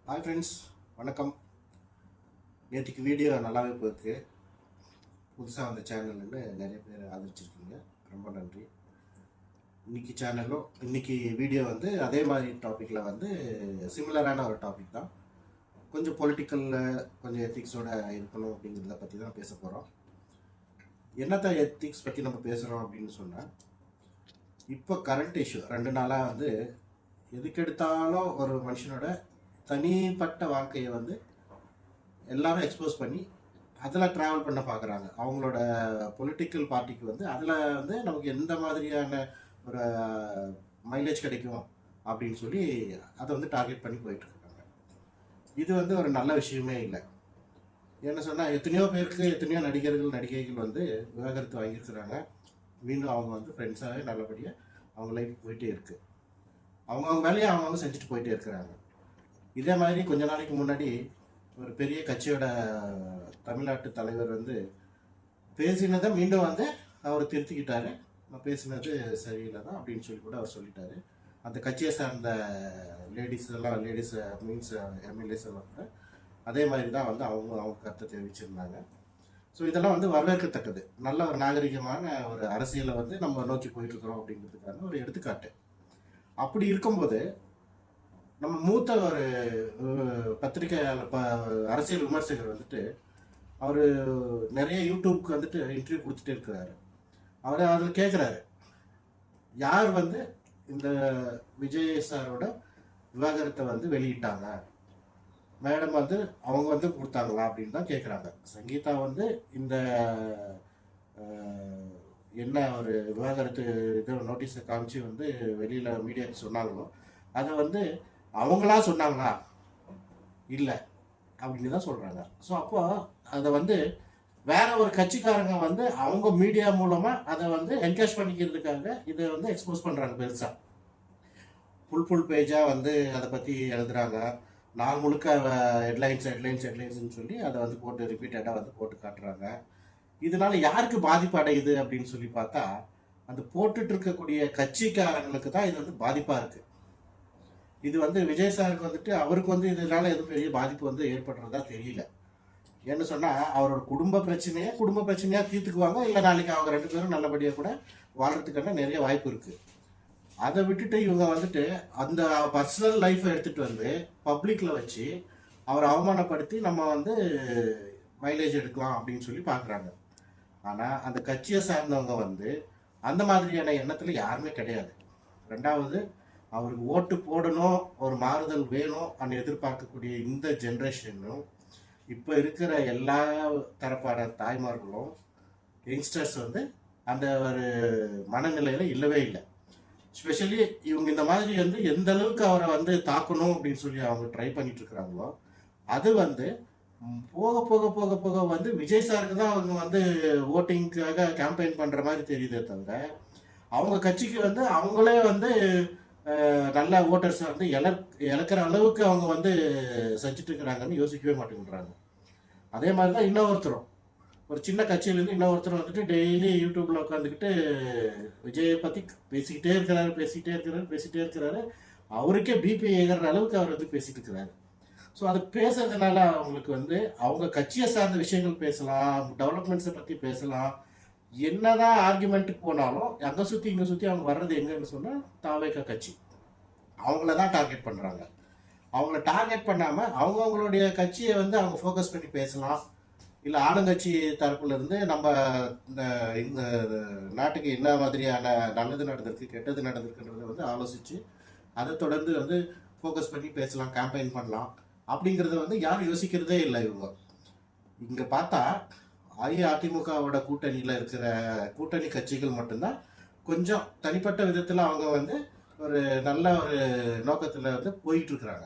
Hi friends, வணக்கம். நேற்றுக்கு video நல்லாவே போயிருக்கு. புதுசாக வந்த சேனல்னு நிறைய பேர் ஆதரிச்சிருக்கீங்க, ரொம்ப நன்றி. இன்னைக்கு வீடியோ வந்து அதே மாதிரி டாப்பிக்கில் வந்து சிமிலரான ஒரு டாபிக் தான். கொஞ்சம் பொலிட்டிக்கலில் கொஞ்சம் எத்திக்ஸோடு இருக்கணும் அப்படிங்கிறத பற்றி தான் பேச போகிறோம். என்னத்தான் எத்திக்ஸ் பற்றி நம்ம பேசுகிறோம் அப்படின்னு சொன்னால், இப்போ கரண்ட் இஷ்யூ 2 நாளாக வந்து எதுக்கெடுத்தாலும் ஒரு மனுஷனோட தனிப்பட்ட வாழ்க்கையை வந்து எல்லாரும் எக்ஸ்போஸ் பண்ணி அதில் ட்ராவல் பண்ண பார்க்குறாங்க. அவங்களோட பொலிட்டிக்கல் பார்ட்டிக்கு வந்து அதில் வந்து நமக்கு எந்த மாதிரியான ஒரு மைலேஜ் கிடைக்கும் அப்படின்னு சொல்லி அதை வந்து டார்கெட் பண்ணி போயிட்டுருக்காங்க. இது வந்து ஒரு நல்ல விஷயமே இல்லை. என்ன சொன்னால், எத்தனையோ பேருக்கு எத்தனையோ நடிகைகள் வந்து விவாகரத்து வாங்கியிருக்கிறாங்க. மீண்டும் அவங்க வந்து ஃப்ரெண்ட்ஸாகவே நல்லபடியாக அவங்க லைஃப் போயிட்டே இருக்குது. அவங்கவுங்க வேலையை அவங்கவுங்க செஞ்சுட்டு போயிட்டே இருக்கிறாங்க. இதே மாதிரி கொஞ்ச நாளைக்கு முன்னாடி ஒரு பெரிய கட்சியோட தமிழ்நாட்டு தலைவர் வந்து பேசினதை மீண்டும் வந்து அவர் திருத்திக்கிட்டாரு. நான் பேசினது சரியில்லை தான் அப்படின்னு சொல்லி கூட அவர் சொல்லிட்டாரு. அந்த கட்சியை சார்ந்த லேடிஸ் மீன்ஸ் எம்எல்ஏஸ் எல்லாம் கூட அதே மாதிரி தான் வந்து அவங்க கருத்தை தெரிவிச்சிருந்தாங்க. ஸோ இதெல்லாம் வந்து வரவேற்கத்தக்கது. நல்ல ஒரு நாகரிகமான ஒரு அரசியலை வந்து நம்ம நோக்கி போயிட்டுருக்குறோம் அப்படிங்கிறதுக்கான ஒரு எடுத்துக்காட்டு. அப்படி இருக்கும்போது நம்ம மூத்த ஒரு அரசியல் விமர்சகர் வந்துட்டு அவர் நிறைய யூடியூப்க்கு வந்துட்டு இன்டர்வியூ கொடுத்துட்டே இருக்கிறாரு. அவர் அதில் கேட்குறாரு, யார் வந்து இந்த விஜய் சாரோட விவாகரத்தை வந்து வெளியிட்டாங்க, மேடம் வந்து அவங்க வந்து கொடுத்தாங்களா அப்படின்னு தான் கேட்குறாங்க. சங்கீதா வந்து இந்த என்ன ஒரு விவாகரத்து இது நோட்டீஸை காமிச்சு வந்து வெளியில் மீடியாவுக்கு சொன்னாங்களோ அதை வந்து அவங்களா சொன்னாங்களா இல்லை அப்படின்னு தான் சொல்கிறாங்க. ஸோ அப்போ அதை வந்து வேற ஒரு கட்சிக்காரங்க வந்து அவங்க மீடியா மூலமாக அதை வந்து என்கரேஜ் பண்ணிக்கிறதுக்காக இதை வந்து எக்ஸ்போஸ் பண்ணுறாங்க. பெருசாக ஃபுல் பேஜாக வந்து அதை பற்றி எழுதுகிறாங்க. நாள் முழுக்க ஹெட்லைன்ஸ்ன்னு சொல்லி அதை வந்து போட்டு ரிப்பீட்டடாக வந்து போட்டு காட்டுறாங்க. இதனால யாருக்கு பாதிப்பு அடையுது அப்படின்னு சொல்லி பார்த்தா, அந்த போட்டுட்டு இருக்கக்கூடிய கட்சிக்காரங்களுக்கு தான் இது வந்து பாதிப்பாக இருக்குது. இது வந்து விஜய் சாருக்கு வந்துட்டு அவருக்கு வந்து இதனால எதுவும் பெரிய பாதிப்பு வந்து ஏற்படுறதா தெரியல. என்ன சொன்னால், அவரோட குடும்ப பிரச்சனையாக தீர்த்துக்குவாங்க. இல்லை நாளைக்கு அவங்க 2 பேரும் நல்லபடியாக கூட வாழ்கிறதுக்கான நிறைய வாய்ப்பு இருக்குது. அதை விட்டுட்டு இவங்க வந்துட்டு அந்த பர்சனல் லைஃப்பை எடுத்துகிட்டு வந்து பப்ளிக்கில் வச்சு அவரை அவமானப்படுத்தி நம்ம வந்து மைலேஜ் எடுக்கலாம் அப்படின்னு சொல்லி பார்க்குறாங்க. ஆனால் அந்த கட்சியை சார்ந்தவங்க வந்து அந்த மாதிரியான எண்ணத்தில் யாருமே கிடையாது. ரெண்டாவது, அவருக்கு ஓட்டு போடணும், ஒரு மாறுதல் வேணும் அப்படின்னு எதிர்பார்க்கக்கூடிய இந்த ஜென்ரேஷனும் இப்போ இருக்கிற எல்லா தரப்பான தாய்மார்களும் யங்ஸ்டர்ஸ் வந்து அந்த ஒரு மனநிலையில் இல்லவே இல்லை. ஸ்பெஷலி இவங்க இந்த மாதிரி வந்து எந்த அளவுக்கு அவரை வந்து தாக்கணும் அப்படின்னு சொல்லி அவங்க ட்ரை பண்ணிட்டு இருக்கிறாங்களோ, அது வந்து போக போக போக போக வந்து விஜய் சாருக்கு தான் அவங்க வந்து ஓட்டிங்காக கேம்பெயின் பண்ணுற மாதிரி தெரியுதே தவிர, அவங்க கட்சிக்கு வந்து அவங்களே வந்து நல்ல ஓட்டர்ஸை வந்து இழக்கிற அளவுக்கு அவங்க வந்து செஞ்சுட்டு இருக்கிறாங்கன்னு யோசிக்கவே மாட்டேங்கிறாங்க. அதே மாதிரி தான் இன்னொருத்தரும் ஒரு சின்ன கட்சியிலேருந்து இன்னொருத்தர் வந்துட்டு டெய்லி யூடியூப்பில் உட்காந்துக்கிட்டு விஜயை பற்றி பேசிகிட்டே இருக்கிறாரு. அவருக்கே பிபி ஏறுற அளவுக்கு அவர் வந்து பேசிகிட்டு இருக்கிறாரு. ஸோ அது பேசுறதுனால அவங்களுக்கு வந்து அவங்க கட்சியை சார்ந்த விஷயங்கள் பேசலாம், டெவலப்மெண்ட்ஸை பற்றி பேசலாம். என்னதான் ஆர்குமெண்ட்டுக்கு போனாலும் அங்கே சுற்றி இங்கே சுற்றி அவங்க வர்றது எங்கன்னு சொன்னால் தாவேகா கட்சி அவங்கள தான் டார்கெட் பண்ணுறாங்க. அவங்கள டார்கெட் பண்ணாமல் அவங்களுடைய கட்சியை வந்து அவங்க ஃபோக்கஸ் பண்ணி பேசலாம். இல்லை ஆளுங்கட்சி தரப்புலேருந்து நம்ம இந்த நாட்டுக்கு என்ன மாதிரியான நல்லது நடந்திருக்கு கெட்டது நடந்திருக்குன்றதை வந்து ஆலோசித்து அதை தொடர்ந்து வந்து ஃபோக்கஸ் பண்ணி பேசலாம், கேம்பெயின் பண்ணலாம். அப்படிங்கிறத வந்து யாரும் யோசிக்கிறதே இல்லை. இவங்க இங்கே பார்த்தா அஇஅதிமுகவோட கூட்டணியில் இருக்கிற கூட்டணி கட்சிகள் மட்டும்தான் கொஞ்சம் தனிப்பட்ட விதத்தில் அவங்க வந்து ஒரு நல்ல ஒரு நோக்கத்தில் வந்து போயிட்டுருக்குறாங்க.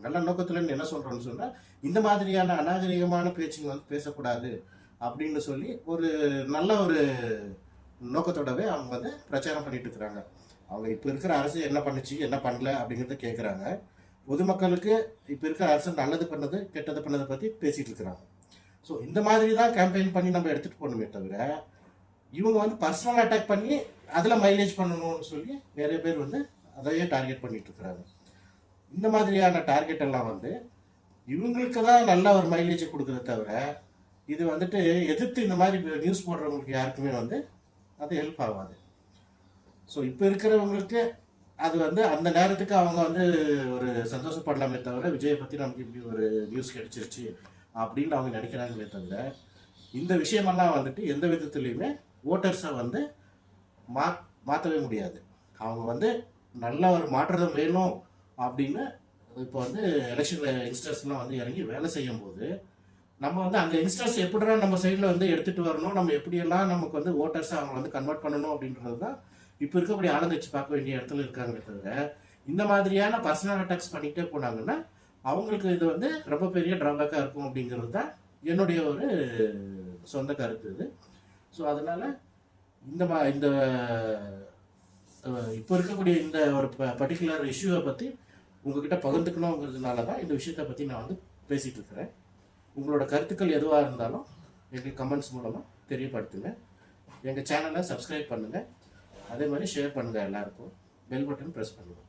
நல்ல நோக்கத்தில் என்ன சொல்கிறோன்னு சொன்னால், இந்த மாதிரியான அநாகரிகமான பேச்சுங்க வந்து பேசக்கூடாது அப்படின்னு சொல்லி ஒரு நல்ல ஒரு நோக்கத்தோடவே அவங்க வந்து பிரச்சாரம் பண்ணிட்டு இருக்கிறாங்க. அவங்க இப்போ இருக்கிற அரசு என்ன பண்ணுச்சு என்ன பண்ணல அப்படிங்கிறத கேட்குறாங்க. பொதுமக்களுக்கு இப்போ இருக்கிற அரசு நல்லது பண்ணது கெட்டது பண்ணதை பற்றி பேசிகிட்டு இருக்கிறாங்க. ஸோ இந்த மாதிரி தான் கேம்பெயின் பண்ணி நம்ம எடுத்துகிட்டு போகணுமே தவிர, இவங்க வந்து பர்சனல் அட்டாக் பண்ணி அதில் மைலேஜ் பண்ணணும்னு சொல்லி நிறைய பேர் வந்து அதையே டார்கெட் பண்ணிட்டு இருக்கிறாங்க. இந்த மாதிரியான டார்கெட் எல்லாம் வந்து இவங்களுக்கு தான் நல்ல ஒரு மைலேஜை கொடுக்குறத தவிர இது வந்துட்டு எதிர்த்து இந்த மாதிரி நியூஸ் போடுறவங்களுக்கு யாருக்குமே வந்து அது ஹெல்ப் ஆகாது. ஸோ இப்போ இருக்கிறவங்களுக்கு அது வந்து அந்த நேரத்துக்கு அவங்க வந்து ஒரு சந்தோஷப்படலாமே தவிர விஜயை பற்றி நமக்கு இப்படி ஒரு நியூஸ் கிடைச்சிருச்சு அப்படின்னு அவங்க நினைக்கிறாங்களே தவிர இந்த விஷயமெல்லாம் வந்துட்டு எந்த விதத்துலையுமே ஓட்டர்ஸை வந்து மாற்றவே முடியாது. அவங்க வந்து நல்ல ஒரு மாற்றம் வேணும் அப்படின்னு இப்போ வந்து எலெக்ஷனில் யங்ஸ்டர்ஸ்லாம் வந்து இறங்கி வேலை செய்யும் போது நம்ம வந்து அந்த யங்ஸ்டர்ஸ் எப்படினா நம்ம சைடில் வந்து எடுத்துகிட்டு வரணும், நம்ம எப்படியெல்லாம் நமக்கு வந்து ஓட்டர்ஸை அவங்க வந்து கன்வெர்ட் பண்ணணும் அப்படின்றது தான் இப்போ இருக்கக்கூடிய ஆளுங்கட்சி பார்க்க வேண்டிய இடத்துல இருக்காங்களே தவிர இந்த மாதிரியான பர்சனல் அட்டாக்ஸ் பண்ணிகிட்டே போனாங்கன்னா அவங்களுக்கு இது வந்து ரொம்ப பெரிய ட்ராபேக்காக இருக்கும் அப்படிங்கிறது தான் என்னுடைய ஒரு சொந்த கருத்து இது. ஸோ அதனால் இந்த இப்போ இருக்கக்கூடிய இந்த ஒரு பர்டிகுலர் இஷ்யூவை பற்றி உங்ககிட்ட பகிர்ந்துக்கணுங்கிறதுனால தான் இந்த விஷயத்தை பற்றி நான் வந்து பேசிகிட்டு இருக்கிறேன். உங்களோட கருத்துக்கள் எதுவாக இருந்தாலும் எங்களுக்கு கமெண்ட்ஸ் மூலமாக தெரியப்படுத்துங்க. எங்கள் சேனலை சப்ஸ்கிரைப் பண்ணுங்கள், அதே மாதிரி ஷேர் பண்ணுங்கள், எல்லாருக்கும் பெல் பட்டன் ப்ரெஸ் பண்ணுங்கள்.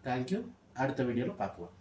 தேங்க்யூ. அடுத்த வீடியோவில் பார்க்கலாம்.